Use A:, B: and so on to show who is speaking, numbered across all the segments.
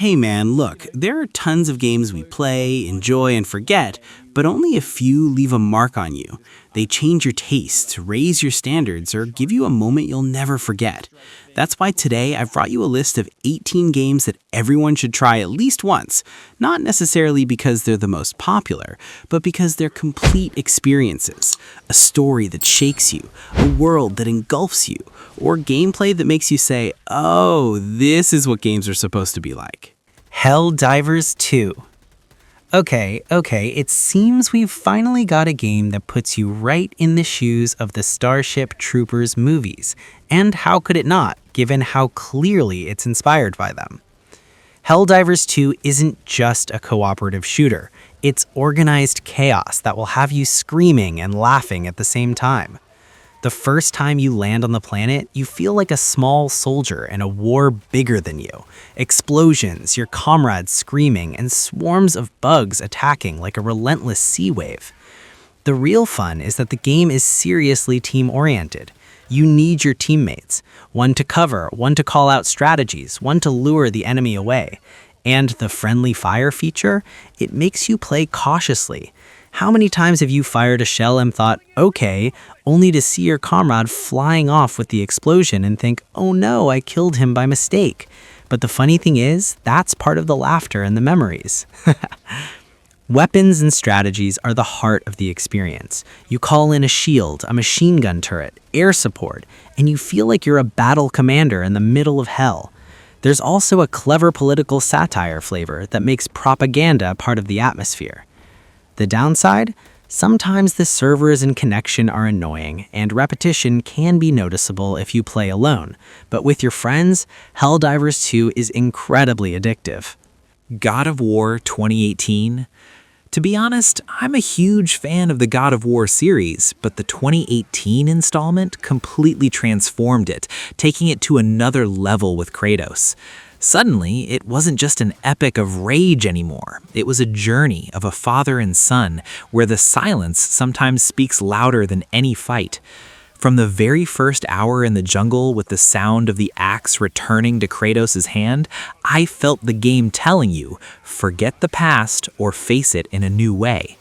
A: Hey man, look, there are tons of games we play, enjoy, and forget, but only a few leave a mark on you. They change your tastes, raise your standards, or give you a moment you'll never forget. That's why today I've brought you a list of 18 games that everyone should try at least once. Not necessarily because they're the most popular, but because they're complete experiences. A story that shakes you, a world that engulfs you, or gameplay that makes you say, oh, this is what games are supposed to be like.
B: Helldivers 2. Okay, it seems we've finally got a game that puts you right in the shoes of the Starship Troopers movies. And how could it not, given how clearly it's inspired by them? Helldivers 2 isn't just a cooperative shooter. It's organized chaos that will have you screaming and laughing at the same time. The first time you land on the planet, you feel like a small soldier in a war bigger than you. Explosions, your comrades screaming, and swarms of bugs attacking like a relentless sea wave. The real fun is that the game is seriously team-oriented. You need your teammates, one to cover, one to call out strategies, one to lure the enemy away. And the friendly fire feature, it makes you play cautiously. How many times have you fired a shell and thought, okay, only to see your comrade flying off with the explosion and think, oh no, I killed him by mistake. But the funny thing is, that's part of the laughter and the memories. Weapons and strategies are the heart of the experience. You call in a shield, a machine gun turret, air support, and you feel like you're a battle commander in the middle of hell. There's also a clever political satire flavor that makes propaganda part of the atmosphere. The downside? Sometimes the servers and connection are annoying, and repetition can be noticeable if you play alone. But with your friends, Helldivers 2 is incredibly addictive.
C: God of War 2018? To be honest, I'm a huge fan of the God of War series, but the 2018 installment completely transformed it, taking it to another level with Kratos. Suddenly, it wasn't just an epic of rage anymore. It was a journey of a father and son, where the silence sometimes speaks louder than any fight. From the very first hour in the jungle with the sound of the axe returning to Kratos' hand, I felt the game telling you, forget the past or face it in a new way.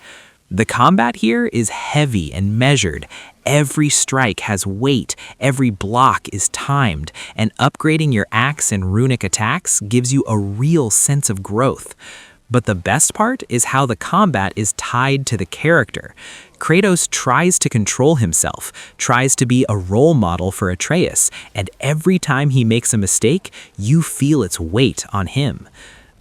C: The combat here is heavy and measured. Every strike has weight, every block is timed, and upgrading your axe and runic attacks gives you a real sense of growth. But the best part is how the combat is tied to the character. Kratos tries to control himself, tries to be a role model for Atreus, and every time he makes a mistake, you feel its weight on him.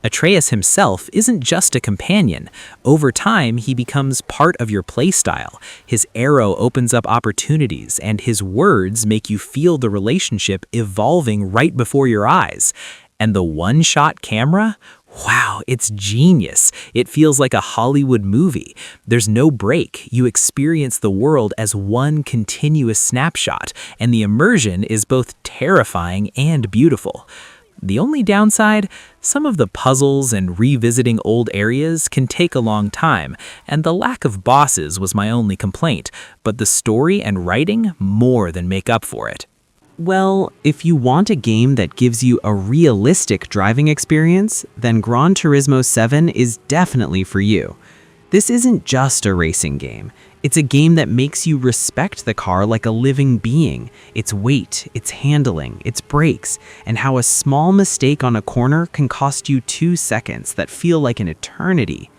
C: Atreus himself isn't just a companion. Over time, he becomes part of your playstyle. His arrow opens up opportunities, and his words make you feel the relationship evolving right before your eyes. And the one-shot camera? Wow, it's genius. It feels like a Hollywood movie. There's no break. You experience the world as one continuous snapshot, and the immersion is both terrifying and beautiful. The only downside? Some of the puzzles and revisiting old areas can take a long time, and the lack of bosses was my only complaint, but the story and writing more than make up for it.
B: Well, if you want a game that gives you a realistic driving experience, then Gran Turismo 7 is definitely for you. This isn't just a racing game. It's a game that makes you respect the car like a living being, its weight, its handling, its brakes, and how a small mistake on a corner can cost you 2 seconds that feel like an eternity.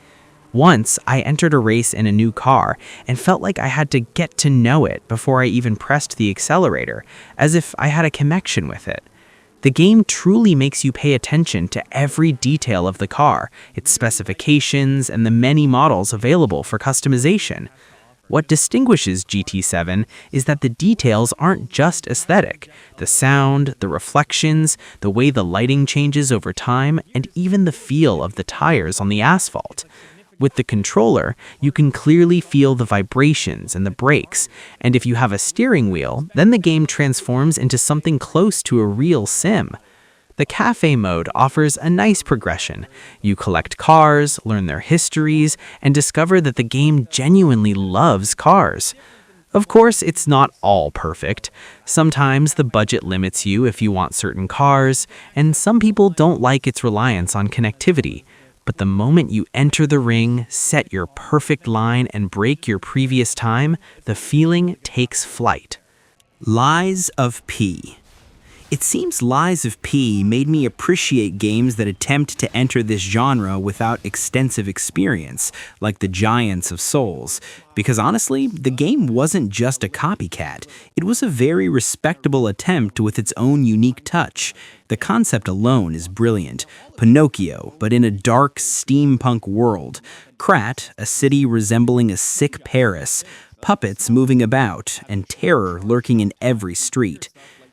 B: Once, I entered a race in a new car and felt like I had to get to know it before I even pressed the accelerator, as if I had a connection with it. The game truly makes you pay attention to every detail of the car, its specifications, and the many models available for customization. What distinguishes GT7 is that the details aren't just aesthetic. The sound, the reflections, the way the lighting changes over time, and even the feel of the tires on the asphalt. With the controller, you can clearly feel the vibrations and the brakes, and if you have a steering wheel, then the game transforms into something close to a real sim. The cafe mode offers a nice progression. You collect cars, learn their histories, and discover that the game genuinely loves cars. Of course, it's not all perfect. Sometimes the budget limits you if you want certain cars, and some people don't like its reliance on connectivity. But the moment you enter the ring, set your perfect line, and break your previous time, the feeling takes flight.
A: Lies of P. It seems Lies of P made me appreciate games that attempt to enter this genre without extensive experience, like the Giants of Souls. Because honestly, the game wasn't just a copycat, it was a very respectable attempt with its own unique touch. The concept alone is brilliant. Pinocchio, but in a dark steampunk world. Krat, a city resembling a sick Paris. Puppets moving about, and terror lurking in every street.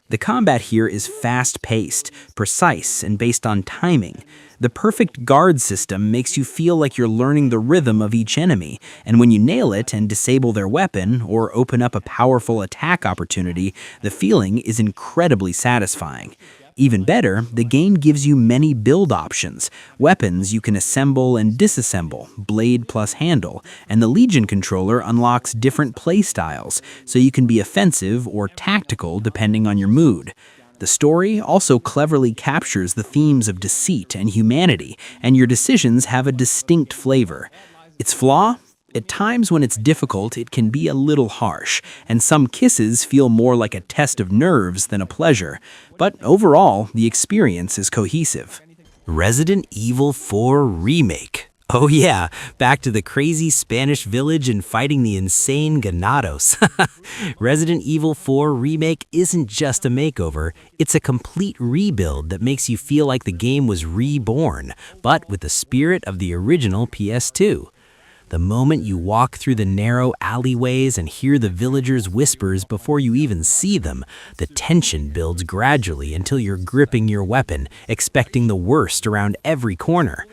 A: The combat here is fast-paced, precise, and based on timing. The perfect guard system makes you feel like you're learning the rhythm of each enemy, and when you nail it and disable their weapon or open up a powerful attack opportunity, the feeling is incredibly satisfying. Even better, the game gives you many build options, weapons you can assemble and disassemble, blade plus handle, and the Legion controller unlocks different playstyles, so you can be offensive or tactical depending on your mood. The story also cleverly captures the themes of deceit and humanity, and your decisions have a distinct flavor. Its flaw? At times when it's difficult, it can be a little harsh, and some kisses feel more like a test of nerves than a pleasure. But overall, the experience is cohesive.
D: Resident Evil 4 Remake. Oh yeah, back to the crazy Spanish village and fighting the insane ganados. Resident Evil 4 Remake isn't just a makeover, it's a complete rebuild that makes you feel like the game was reborn, but with the spirit of the original PS2. The moment you walk through the narrow alleyways and hear the villagers' whispers before you even see them, the tension builds gradually until you're gripping your weapon, expecting the worst around every corner.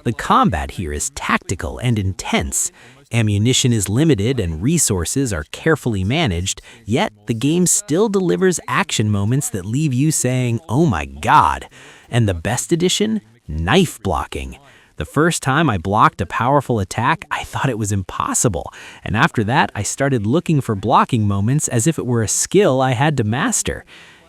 D: The combat here is tactical and intense. Ammunition is limited and resources are carefully managed, yet the game still delivers action moments that leave you saying, "Oh my God." And the best addition? Knife blocking. The first time I blocked a powerful attack, I thought it was impossible, and after that, I started looking for blocking moments as if it were a skill I had to master.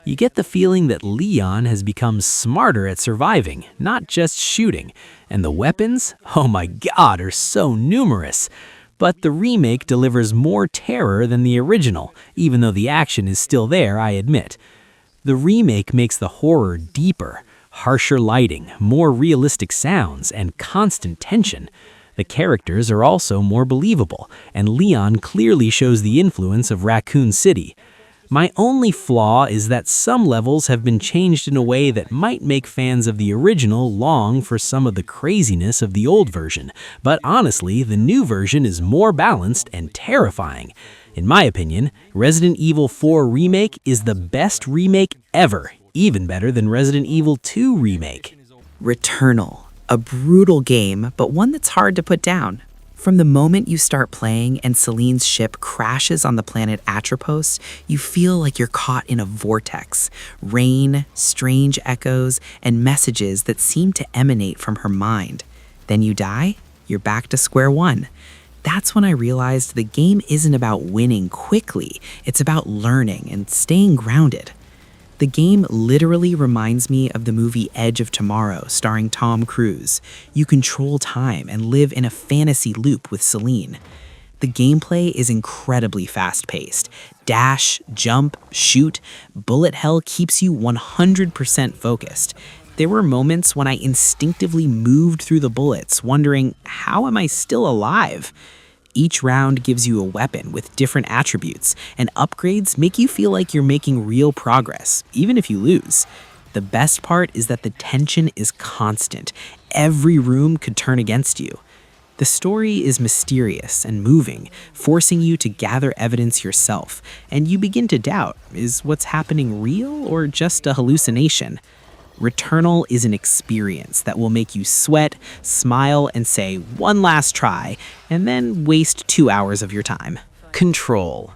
D: You get the feeling that Leon has become smarter at surviving, not just shooting, and the weapons, oh my God, are so numerous. But the remake delivers more terror than the original, even though the action is still there, I admit. The remake makes the horror deeper. Harsher lighting, more realistic sounds, and constant tension. The characters are also more believable, and Leon clearly shows the influence of Raccoon City. My only flaw is that some levels have been changed in a way that might make fans of the original long for some of the craziness of the old version, but honestly, the new version is more balanced and terrifying. In my opinion, Resident Evil 4 Remake is the best remake ever, even better than Resident Evil 2 Remake.
E: Returnal, a brutal game, but one that's hard to put down. From the moment you start playing and Celine's ship crashes on the planet Atropos, you feel like you're caught in a vortex. Rain, strange echoes, and messages that seem to emanate from her mind. Then you die, you're back to square one. That's when I realized the game isn't about winning quickly, it's about learning and staying grounded. The game literally reminds me of the movie Edge of Tomorrow starring Tom Cruise. You control time and live in a fantasy loop with Celine. The gameplay is incredibly fast-paced. Dash, jump, shoot, bullet hell keeps you 100% focused. There were moments when I instinctively moved through the bullets, wondering, how am I still alive? Each round gives you a weapon with different attributes, and upgrades make you feel like you're making real progress, even if you lose. The best part is that the tension is constant. Every room could turn against you. The story is mysterious and moving, forcing you to gather evidence yourself, and you begin to doubt, is what's happening real or just a hallucination? Returnal is an experience that will make you sweat, smile, and say one last try, and then waste 2 hours of your time.
A: Control.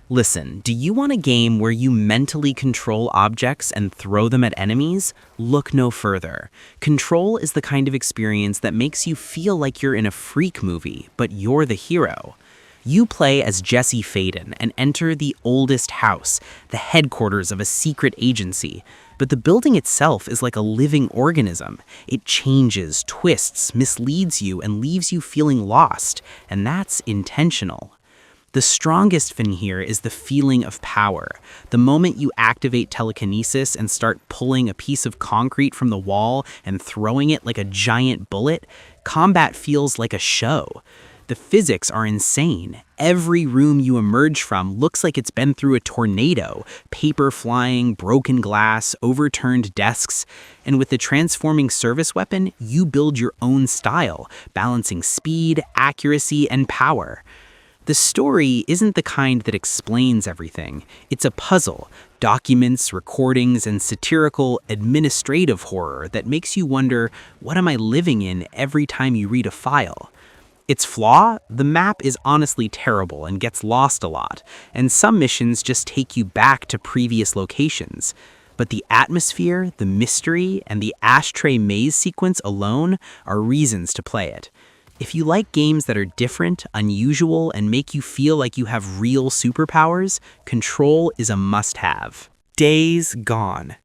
A: Listen, do you want a game where you mentally control objects and throw them at enemies? Look no further. Control is the kind of experience that makes you feel like you're in a freak movie, but you're the hero. You play as Jesse Faden and enter the oldest house, the headquarters of a secret agency. But the building itself is like a living organism. It changes, twists, misleads you, and leaves you feeling lost. And that's intentional. The strongest thing here is the feeling of power. The moment you activate telekinesis and start pulling a piece of concrete from the wall and throwing it like a giant bullet, combat feels like a show. The physics are insane. Every room you emerge from looks like it's been through a tornado. Paper flying, broken glass, overturned desks. And with the transforming service weapon, you build your own style, balancing speed, accuracy, and power. The story isn't the kind that explains everything. It's a puzzle, documents, recordings, and satirical, administrative horror that makes you wonder, what am I living in every time you read a file? Its flaw? The map is honestly terrible and gets lost a lot, and some missions just take you back to previous locations. But the atmosphere, the mystery, and the ashtray maze sequence alone are reasons to play it. If you like games that are different, unusual, and make you feel like you have real superpowers, Control is a must-have.
F: Days Gone.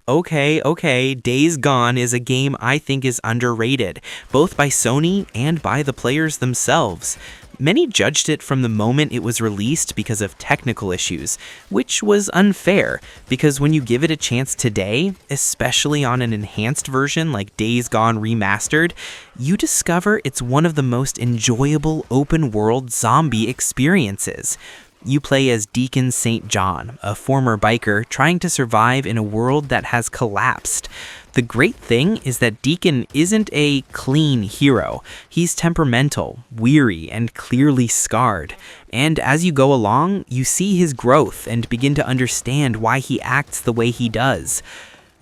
F: Okay, Days Gone is a game I think is underrated, both by Sony and by the players themselves. Many judged it from the moment it was released because of technical issues, which was unfair, because when you give it a chance today, especially on an enhanced version like Days Gone Remastered, you discover it's one of the most enjoyable open-world zombie experiences. You play as Deacon St. John, a former biker trying to survive in a world that has collapsed. The great thing is that Deacon isn't a clean hero. He's temperamental, weary, and clearly scarred. And as you go along, you see his growth and begin to understand why he acts the way he does.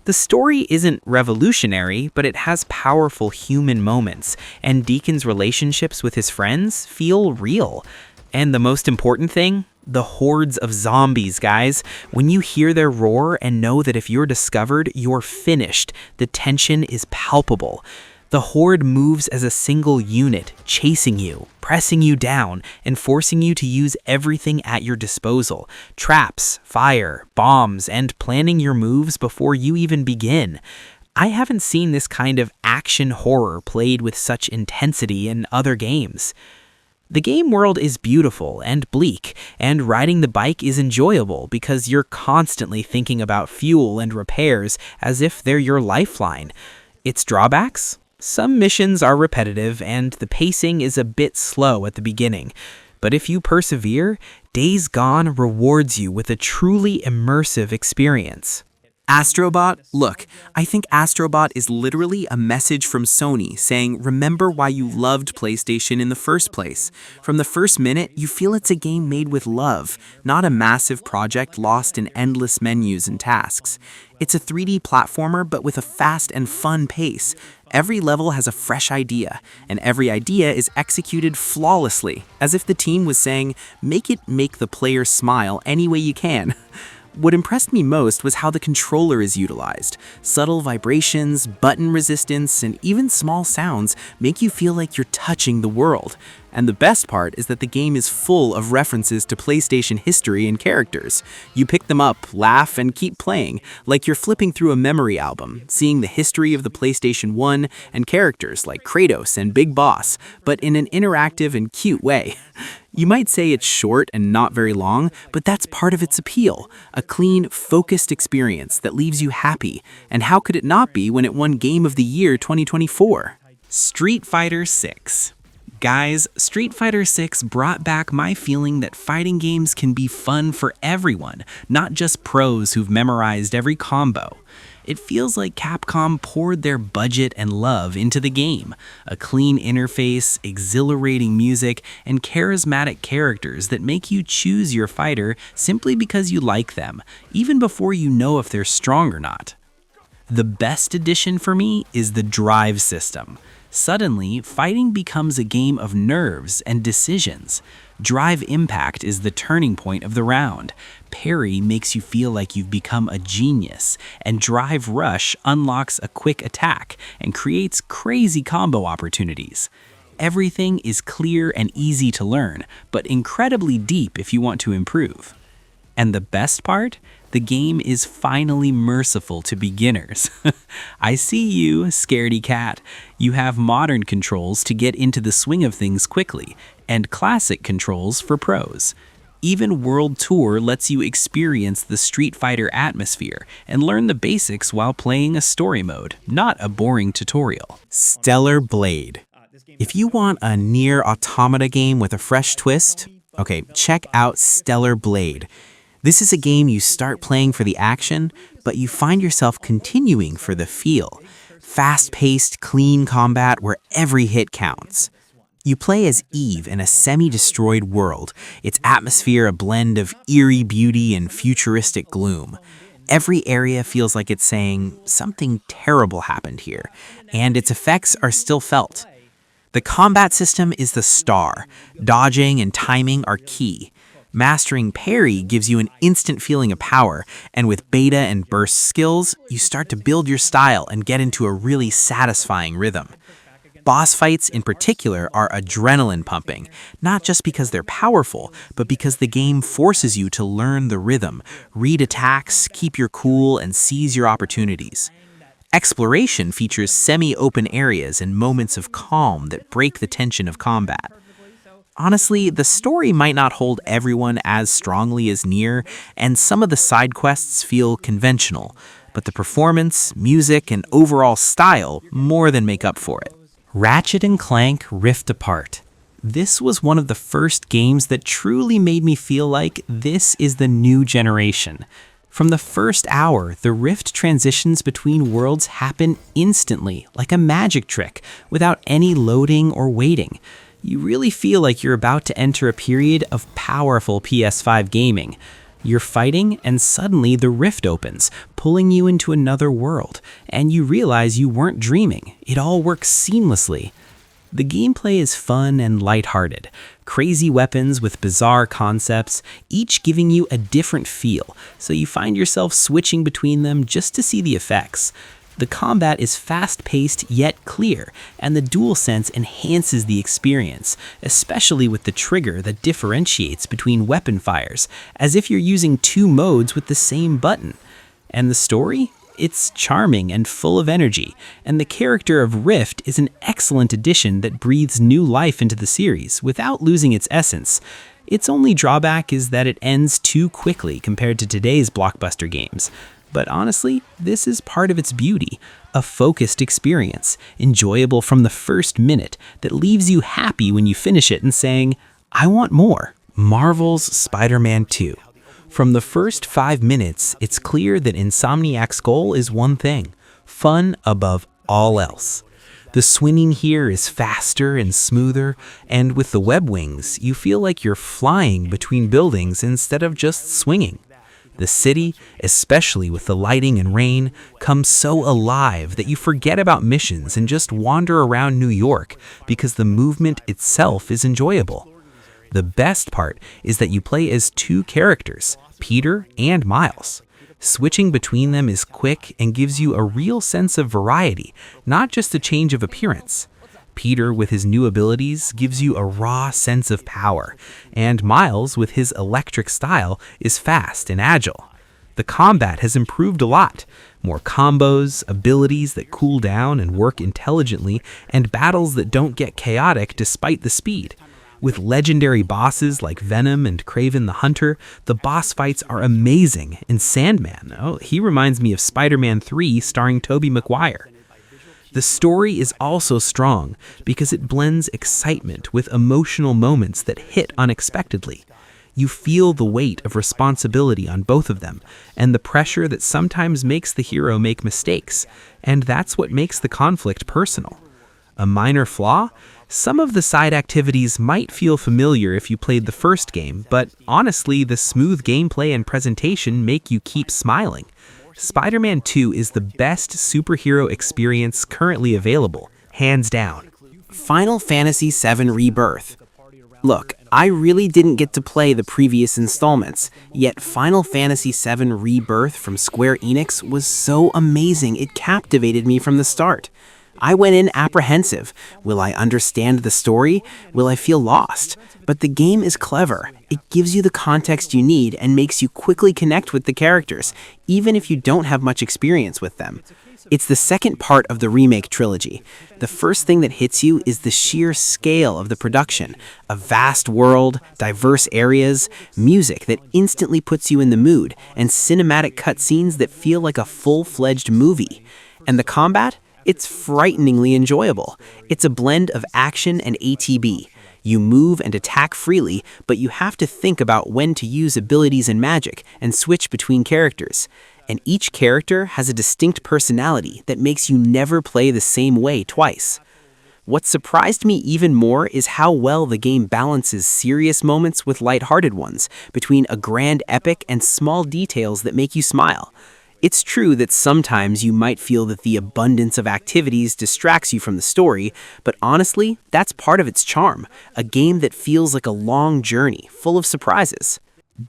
F: The story isn't revolutionary, but it has powerful human moments, and Deacon's relationships with his friends feel real. And the most important thing? The hordes of zombies, guys. When you hear their roar and know that if you're discovered, you're finished, the tension is palpable. The horde moves as a single unit, chasing you, pressing you down, and forcing you to use everything at your disposal. Traps, fire, bombs, and planning your moves before you even begin. I haven't seen this kind of action horror played with such intensity in other games. The game world is beautiful and bleak, and riding the bike is enjoyable because you're constantly thinking about fuel and repairs as if they're your lifeline. Its drawbacks? Some missions are repetitive and the pacing is a bit slow at the beginning. But if you persevere, Days Gone rewards you with a truly immersive experience.
G: Astrobot? Look, I think Astrobot is literally a message from Sony saying, remember why you loved PlayStation in the first place. From the first minute, you feel it's a game made with love, not a massive project lost in endless menus and tasks. It's a 3D platformer, but with a fast and fun pace. Every level has a fresh idea, and every idea is executed flawlessly, as if the team was saying, make it make the player smile any way you can. What impressed me most was how the controller is utilized. Subtle vibrations, button resistance, and even small sounds make you feel like you're touching the world. And the best part is that the game is full of references to PlayStation history and characters. You pick them up, laugh, and keep playing, like you're flipping through a memory album, seeing the history of the PlayStation 1 and characters like Kratos and Big Boss, but in an interactive and cute way. You might say it's short and not very long, but that's part of its appeal. A clean, focused experience that leaves you happy. And how could it not be when it won Game of the Year 2024?
A: Street Fighter 6. Guys, Street Fighter 6 brought back my feeling that fighting games can be fun for everyone, not just pros who've memorized every combo. It feels like Capcom poured their budget and love into the game. A clean interface, exhilarating music, and charismatic characters that make you choose your fighter simply because you like them, even before you know if they're strong or not. The best addition for me is the drive system. Suddenly, fighting becomes a game of nerves and decisions. Drive Impact is the turning point of the round. Parry makes you feel like you've become a genius, and Drive Rush unlocks a quick attack and creates crazy combo opportunities. Everything is clear and easy to learn, but incredibly deep if you want to improve. And the best part? The game is finally merciful to beginners. I see you, scaredy cat. You have modern controls to get into the swing of things quickly, and classic controls for pros. Even World Tour lets you experience the Street Fighter atmosphere and learn the basics while playing a story mode, not a boring tutorial.
G: Stellar Blade. If you want a near automata game with a fresh twist, okay, check out Stellar Blade. This is a game you start playing for the action, but you find yourself continuing for the feel. Fast-paced, clean combat where every hit counts. You play as Eve in a semi-destroyed world, its atmosphere a blend of eerie beauty and futuristic gloom. Every area feels like it's saying, something terrible happened here, and its effects are still felt. The combat system is the star. Dodging and timing are key. Mastering parry gives you an instant feeling of power, and with beta and burst skills, you start to build your style and get into a really satisfying rhythm. Boss fights in particular are adrenaline pumping, not just because they're powerful, but because the game forces you to learn the rhythm, read attacks, keep your cool, and seize your opportunities. Exploration features semi-open areas and moments of calm that break the tension of combat. Honestly, the story might not hold everyone as strongly as Nier, and some of the side quests feel conventional, but the performance, music, and overall style more than make up for it.
A: Ratchet & Clank Rift Apart. This was one of the first games that truly made me feel like this is the new generation. From the first hour, the Rift transitions between worlds happen instantly, like a magic trick, without any loading or waiting. You really feel like you're about to enter a period of powerful PS5 gaming. You're fighting, and suddenly the rift opens, pulling you into another world, and you realize you weren't dreaming. It all works seamlessly. The gameplay is fun and lighthearted. Crazy weapons with bizarre concepts, each giving you a different feel, so you find yourself switching between them just to see the effects. The combat is fast-paced yet clear, and the DualSense enhances the experience, especially with the trigger that differentiates between weapon fires, as if you're using two modes with the same button. And the story? It's charming and full of energy, and the character of Rift is an excellent addition that breathes new life into the series without losing its essence. Its only drawback is that it ends too quickly compared to today's blockbuster games. But honestly, this is part of its beauty, a focused experience, enjoyable from the first minute, that leaves you happy when you finish it and saying, I want more.
G: Marvel's Spider-Man 2. From the first 5 minutes, it's clear that Insomniac's goal is one thing: fun above all else. The swinging here is faster and smoother, and with the web wings, you feel like you're flying between buildings instead of just swinging. The city, especially with the lighting and rain, comes so alive that you forget about missions and just wander around New York because the movement itself is enjoyable. The best part is that you play as two characters, Peter and Miles. Switching between them is quick and gives you a real sense of variety, not just a change of appearance. Peter, with his new abilities, gives you a raw sense of power, and Miles, with his electric style, is fast and agile. The combat has improved a lot. More combos, abilities that cool down and work intelligently, and battles that don't get chaotic despite the speed. With legendary bosses like Venom and Kraven the Hunter, the boss fights are amazing, and Sandman, he reminds me of Spider-Man 3 starring Tobey Maguire. The story is also strong because it blends excitement with emotional moments that hit unexpectedly. You feel the weight of responsibility on both of them, and the pressure that sometimes makes the hero make mistakes, and that's what makes the conflict personal. A minor flaw? Some of the side activities might feel familiar if you played the first game, but honestly, the smooth gameplay and presentation make you keep smiling. Spider-Man 2 is the best superhero experience currently available, hands down.
A: Final Fantasy VII Rebirth. Look, I really didn't get to play the previous installments, yet Final Fantasy VII Rebirth from Square Enix was so amazing it captivated me from the start. I went in apprehensive. Will I understand the story? Will I feel lost? But the game is clever. It gives you the context you need and makes you quickly connect with the characters, even if you don't have much experience with them. It's the second part of the remake trilogy. The first thing that hits you is the sheer scale of the production. A vast world, diverse areas, music that instantly puts you in the mood, and cinematic cutscenes that feel like a full-fledged movie. And the combat? It's frighteningly enjoyable. It's a blend of action and ATB. You move and attack freely, but you have to think about when to use abilities and magic and switch between characters. And each character has a distinct personality that makes you never play the same way twice. What surprised me even more is how well the game balances serious moments with lighthearted ones, between a grand epic and small details that make you smile. It's true that sometimes you might feel that the abundance of activities distracts you from the story, but honestly, that's part of its charm, a game that feels like a long journey, full of surprises.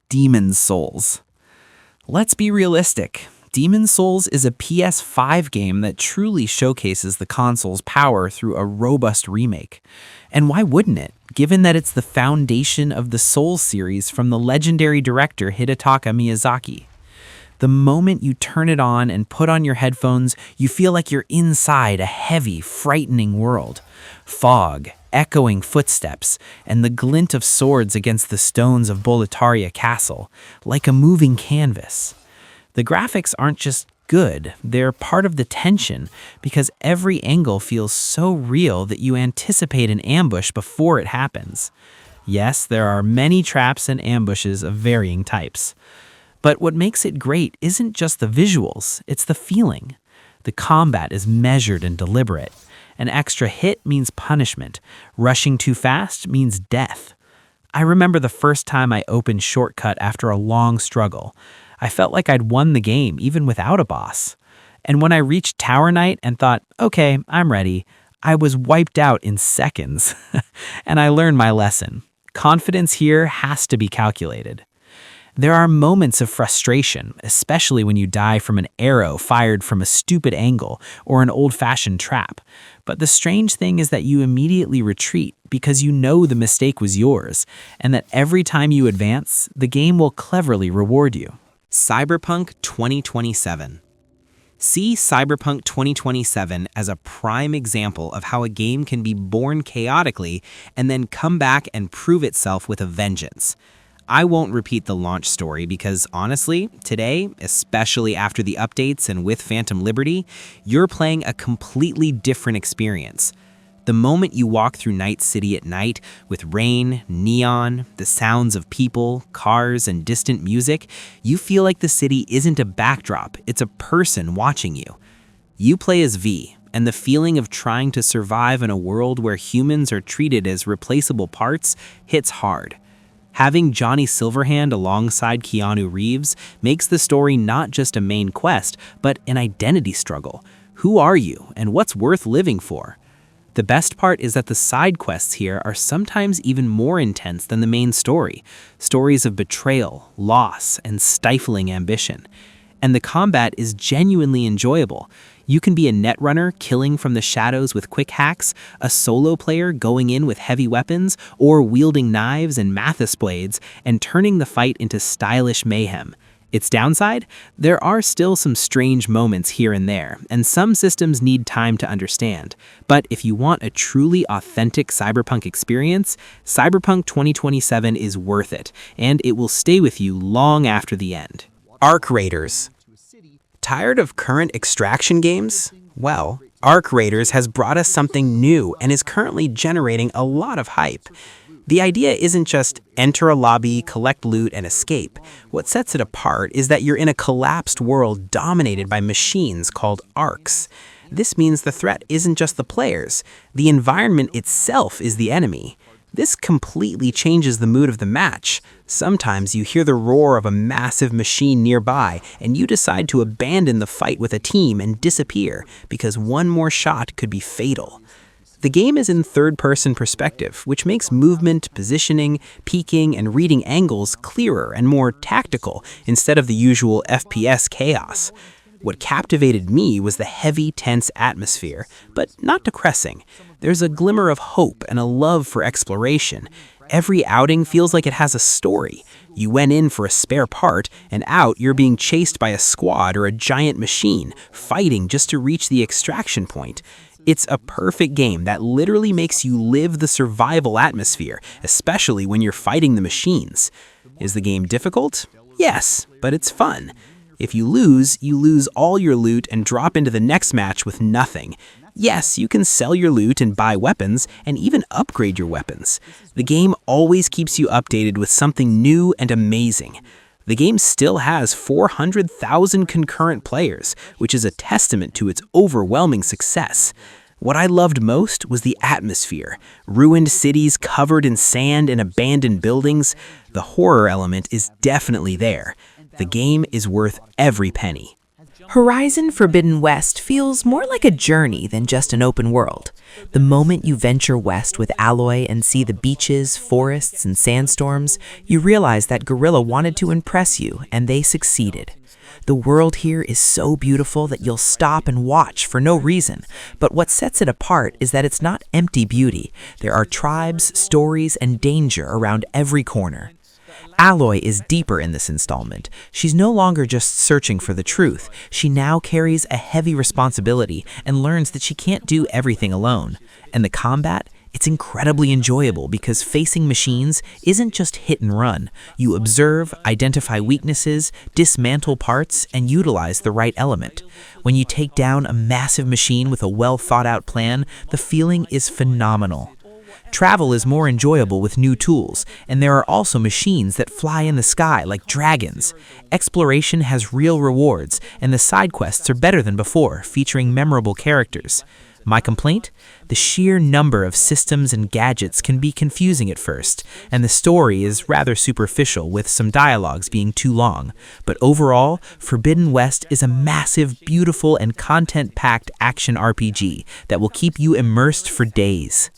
F: Demon's Souls. Let's be realistic. Demon's Souls is a PS5 game that truly showcases the console's power through a robust remake. And why wouldn't it, given that it's the foundation of the Souls series from the legendary director Hidetaka Miyazaki? The moment you turn it on and put on your headphones, you feel like you're inside a heavy, frightening world. Fog, echoing footsteps, and the glint of swords against the stones of Boletaria Castle, like a moving canvas. The graphics aren't just good, they're part of the tension, because every angle feels so real that you anticipate an ambush before it happens. Yes, there are many traps and ambushes of varying types. But what makes it great isn't just the visuals, it's the feeling. The combat is measured and deliberate. An extra hit means punishment. Rushing too fast means death. I remember the first time I opened Shortcut after a long struggle. I felt like I'd won the game even without a boss. And when I reached Tower Knight and thought, okay, I'm ready, I was wiped out in seconds. And I learned my lesson. Confidence here has to be calculated. There are moments of frustration, especially when you die from an arrow fired from a stupid angle or an old-fashioned trap. But the strange thing is that you immediately retreat because you know the mistake was yours, and that every time you advance, the game will cleverly reward you.
A: Cyberpunk 2027. See Cyberpunk 2027 as a prime example of how a game can be born chaotically and then come back and prove itself with a vengeance. I won't repeat the launch story because, honestly, today, especially after the updates and with Phantom Liberty, you're playing a completely different experience. The moment you walk through Night City at night, with rain, neon, the sounds of people, cars, and distant music, you feel like the city isn't a backdrop, it's a person watching you. You play as V, and the feeling of trying to survive in a world where humans are treated as replaceable parts hits hard. Having Johnny Silverhand alongside Keanu Reeves makes the story not just a main quest, but an identity struggle. Who are you, and what's worth living for? The best part is that the side quests here are sometimes even more intense than the main story. Stories of betrayal, loss, and stifling ambition. And the combat is genuinely enjoyable. You can be a netrunner killing from the shadows with quick hacks, a solo player going in with heavy weapons, or wielding knives and Mathis blades and turning the fight into stylish mayhem. Its downside? There are still some strange moments here and there, and some systems need time to understand. But if you want a truly authentic Cyberpunk experience, Cyberpunk 2027 is worth it, and it will stay with you long after the end.
G: Arc Raiders. Tired of current extraction games? Well, Arc Raiders has brought us something new and is currently generating a lot of hype. The idea isn't just enter a lobby, collect loot, and escape. What sets it apart is that you're in a collapsed world dominated by machines called arcs. This means the threat isn't just the players. The environment itself is the enemy. This completely changes the mood of the match. Sometimes you hear the roar of a massive machine nearby, and you decide to abandon the fight with a team and disappear, because one more shot could be fatal. The game is in third-person perspective, which makes movement, positioning, peeking, and reading angles clearer and more tactical instead of the usual FPS chaos.
A: What captivated me was the heavy, tense atmosphere, but not depressing. There's a glimmer of hope and a love for exploration. Every outing feels like it has a story. You went in for a spare part, and out you're being chased by a squad or a giant machine, fighting just to reach the extraction point. It's a perfect game that literally makes you live the survival atmosphere, especially when you're fighting the machines. Is the game difficult? Yes, but it's fun. If you lose all your loot and drop into the next match with nothing. Yes, you can sell your loot and buy weapons, and even upgrade your weapons. The game always keeps you updated with something new and amazing. The game still has 400,000 concurrent players, which is a testament to its overwhelming success. What I loved most was the atmosphere. Ruined cities covered in sand and abandoned buildings. The horror element is definitely there. The game is worth every penny.
E: Horizon Forbidden West feels more like a journey than just an open world. The moment you venture west with Alloy and see the beaches, forests, and sandstorms, you realize that Guerrilla wanted to impress you, and they succeeded. The world here is so beautiful that you'll stop and watch for no reason, but what sets it apart is that it's not empty beauty. There are tribes, stories, and danger around every corner. Alloy is deeper in this installment. She's no longer just searching for the truth. She now carries a heavy responsibility and learns that she can't do everything alone. And the combat? It's incredibly enjoyable because facing machines isn't just hit and run. You observe, identify weaknesses, dismantle parts, and utilize the right element. When you take down a massive machine with a well-thought-out plan, the feeling is phenomenal. Travel is more enjoyable with new tools, and there are also machines that fly in the sky like dragons. Exploration has real rewards, and the side quests are better than before, featuring memorable characters. My complaint? The sheer number of systems and gadgets can be confusing at first, and the story is rather superficial with some dialogues being too long. But overall, Forbidden West is a massive, beautiful, and content-packed action RPG that will keep you immersed for days.